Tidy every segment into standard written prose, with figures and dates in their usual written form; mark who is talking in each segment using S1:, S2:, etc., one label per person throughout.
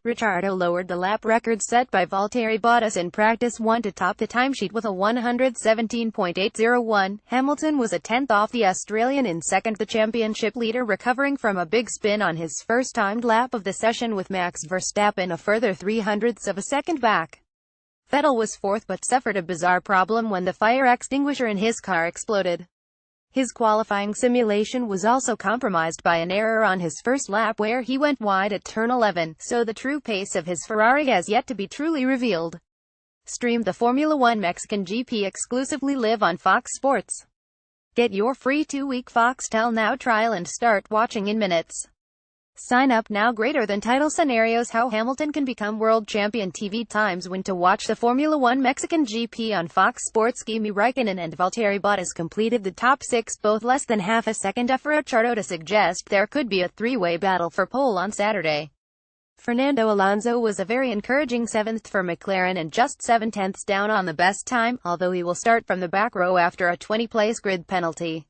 S1: Ricciardo lowered the lap record set by Valtteri Bottas in practice 1 to top the timesheet with a 117.801. Hamilton was a tenth off the Australian in second, the championship leader recovering from a big spin on his first timed lap of the session, with Max Verstappen a further 0.03 of a second back. Vettel was fourth but suffered a bizarre problem when the fire extinguisher in his car exploded. His qualifying simulation was also compromised by an error on his first lap where he went wide at turn 11, so the true pace of his Ferrari has yet to be truly revealed. Stream the Formula One Mexican GP exclusively live on Fox Sports. Get your free 2-week Foxtel Now trial and start watching in minutes. Sign up now. Greater than title scenarios: how Hamilton can become world champion. TV times when to watch the Formula One Mexican GP on Fox Sports. Kimi Räikkönen and Valtteri Bottas completed the top 6, both less than half a second off Ricciardo, to suggest there could be a three-way battle for pole on Saturday. Fernando Alonso was a very encouraging 7th for McLaren and just 7 tenths down on the best time, although he will start from the back row after a 20-place grid penalty.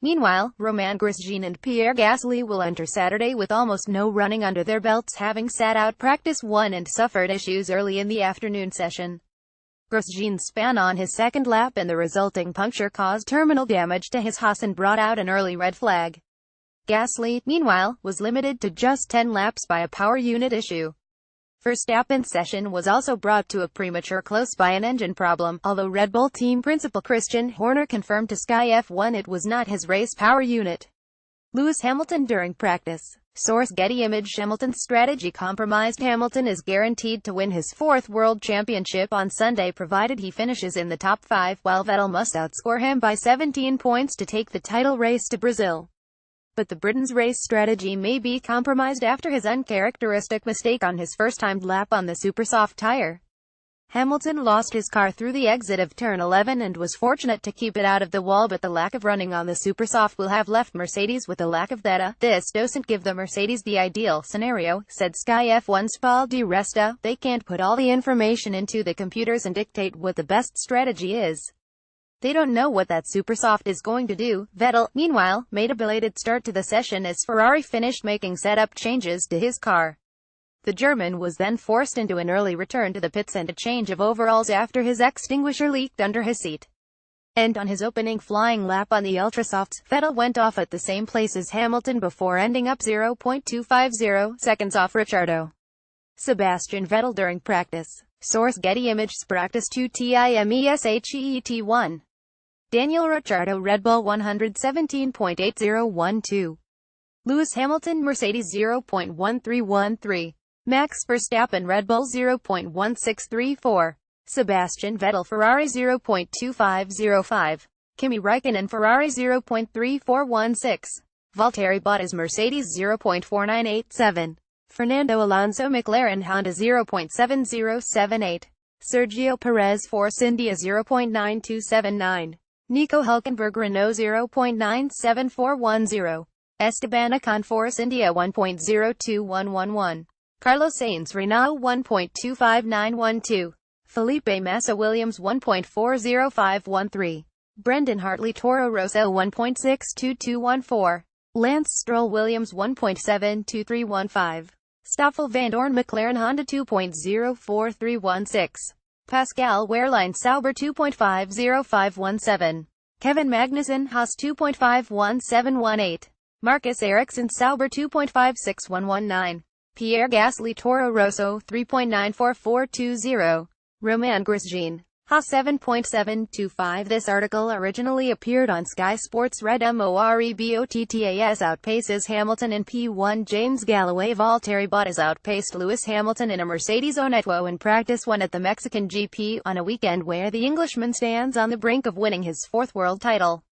S1: Meanwhile, Romain Grosjean and Pierre Gasly will enter Saturday with almost no running under their belts, having sat out practice 1 and suffered issues early in the afternoon session. Grosjean span on his second lap and the resulting puncture caused terminal damage to his Haas and brought out an early red flag. Gasly, meanwhile, was limited to just 10 laps by a power unit issue. Verstappen's session was also brought to a premature close by an engine problem, although Red Bull team principal Christian Horner confirmed to Sky F1 it was not his race power unit. Lewis Hamilton during practice. Source: Getty Image. Hamilton's strategy compromised. Hamilton is guaranteed to win his 4th world championship on Sunday provided he finishes in the top 5, while Vettel must outscore him by 17 points to take the title race to Brazil. But the Britain's race strategy may be compromised after his uncharacteristic mistake on his first timed lap on the supersoft tire. Hamilton lost his car through the exit of turn 11 and was fortunate to keep it out of the wall, but the lack of running on the supersoft will have left Mercedes with a lack of data. This doesn't give the Mercedes the ideal scenario, said Sky F1's Paul Di Resta. They can't put all the information into the computers and dictate what the best strategy is. They don't know what that supersoft is going to do. Vettel, meanwhile, made a belated start to the session as Ferrari finished making setup changes to his car. The German was then forced into an early return to the pits and a change of overalls after his extinguisher leaked under his seat. And on his opening flying lap on the Ultrasofts, Vettel went off at the same place as Hamilton before ending up 0.250 seconds off Ricciardo. Sebastian Vettel during practice. Source: Getty Images. Practice 2 timesheet 1. Daniel Ricciardo Red Bull 117.8012. Lewis Hamilton Mercedes 0.1313. Max Verstappen Red Bull 0.1634. Sebastian Vettel Ferrari 0.2505. Kimi Räikkönen Ferrari 0.3416. Valtteri Bottas Mercedes 0.4987. Fernando Alonso McLaren Honda 0.7078. Sergio Perez Force India 0.9279. Nico Hülkenberg Renault 0.97410. Esteban Ocon Force India 1.02111. Carlos Sainz Renault 1.25912. Felipe Massa Williams 1.40513. Brendan Hartley Toro Rosso 1.62214. Lance Stroll Williams 1.72315. Stoffel Vandoorne McLaren Honda 2.04316. Pascal Wehrlein Sauber 2.50517. Kevin Magnussen Haas 2.51718. Marcus Ericsson Sauber 2.56119. Pierre Gasly Toro Rosso 3.94420. Romain Grosjean Haas 7.725. This article originally appeared on Sky Sports. Red Morebottas outpaces Hamilton in P1. James Galloway Valtteri Bottas outpaced Lewis Hamilton in a Mercedes Onetto in practice 1 at the Mexican GP, on a weekend where the Englishman stands on the brink of winning his 4th world title.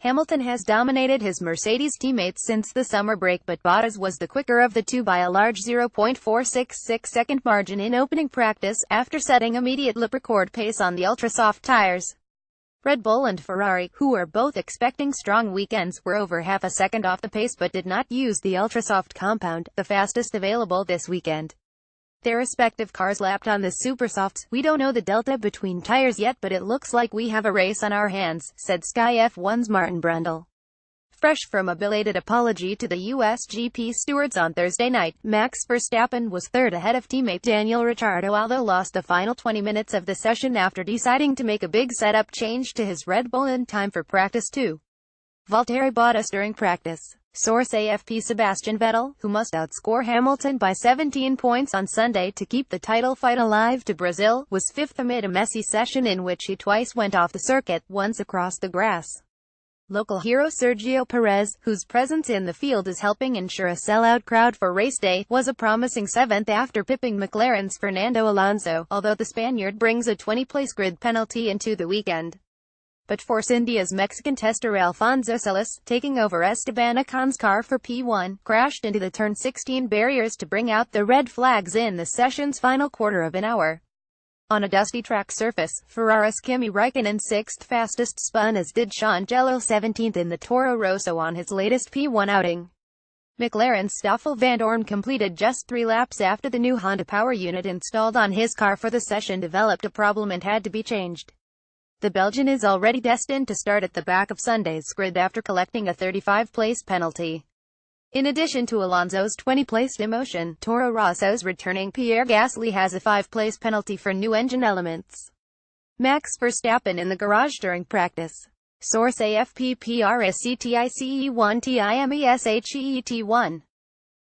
S1: Hamilton has dominated his Mercedes teammates since the summer break, but Bottas was the quicker of the two by a large 0.466 second margin in opening practice, after setting immediate lap record pace on the ultra-soft tires. Red Bull and Ferrari, who were both expecting strong weekends, were over half a second off the pace but did not use the ultra-soft compound, the fastest available this weekend. Their respective cars lapped on the supersofts. We don't know the delta between tires yet, but it looks like we have a race on our hands, said Sky F1's Martin Brundle. Fresh from a belated apology to the US GP stewards on Thursday night, Max Verstappen was third ahead of teammate Daniel Ricciardo, although lost the final 20 minutes of the session after deciding to make a big setup change to his Red Bull in time for practice 2. Valtteri Bottas during practice. Source AFP: Sebastian Vettel, who must outscore Hamilton by 17 points on Sunday to keep the title fight alive to Brazil, was fifth amid a messy session in which he twice went off the circuit, once across the grass. Local hero Sergio Perez, whose presence in the field is helping ensure a sellout crowd for race day, was a promising seventh after pipping McLaren's Fernando Alonso, although the Spaniard brings a 20-place grid penalty into the weekend. But Force India's Mexican tester Alfonso Celis, taking over Esteban Ocon's car for P1, crashed into the turn 16 barriers to bring out the red flags in the session's final quarter of an hour. On a dusty track surface, Ferrari's Kimi Räikkönen sixth fastest spun, as did Sean Gello 17th in the Toro Rosso on his latest P1 outing. McLaren's Stoffel Vandoorne completed just 3 laps after the new Honda power unit installed on his car for the session developed a problem and had to be changed. The Belgian is already destined to start at the back of Sunday's grid after collecting a 35-place penalty. In addition to Alonso's 20-place demotion, Toro Rosso's returning Pierre Gasly has a 5-place penalty for new engine elements. Max Verstappen in the garage during practice. Source AFP: PRSCTICE1TIMESHEET1.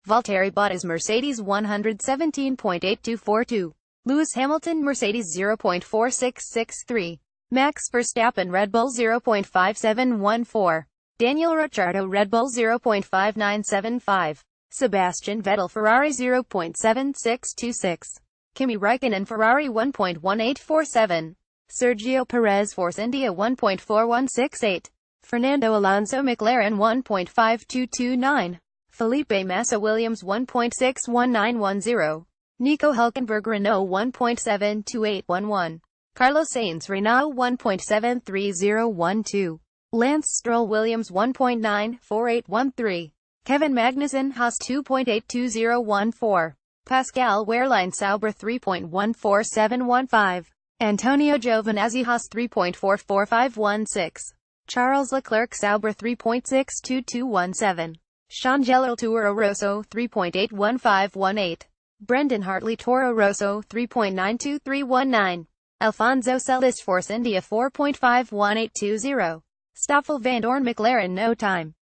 S1: Valtteri Bottas Mercedes 117.8242. Lewis Hamilton Mercedes 0.4663. Max Verstappen Red Bull 0.5714. Daniel Ricciardo Red Bull 0.5975. Sebastian Vettel Ferrari 0.7626. Kimi Räikkönen Ferrari 1.1847. Sergio Perez Force India 1.4168. Fernando Alonso McLaren 1.5229. Felipe Massa Williams 1.61910. Nico Hülkenberg Renault 1.72811. Carlos Sainz Renault 1.73012. Lance Stroll Williams 1.94813. Kevin Magnussen Haas 2.82014. Pascal Wehrlein Sauber 3.14715. Antonio Giovinazzi Haas 3.44516. Charles Leclerc Sauber 3.62217. Sean Gello Toro Rosso 3.81518. Brendan Hartley Toro Rosso 3.92319. Alfonso Celis Force India 4.51820. Stoffel Vandoorne McLaren No time.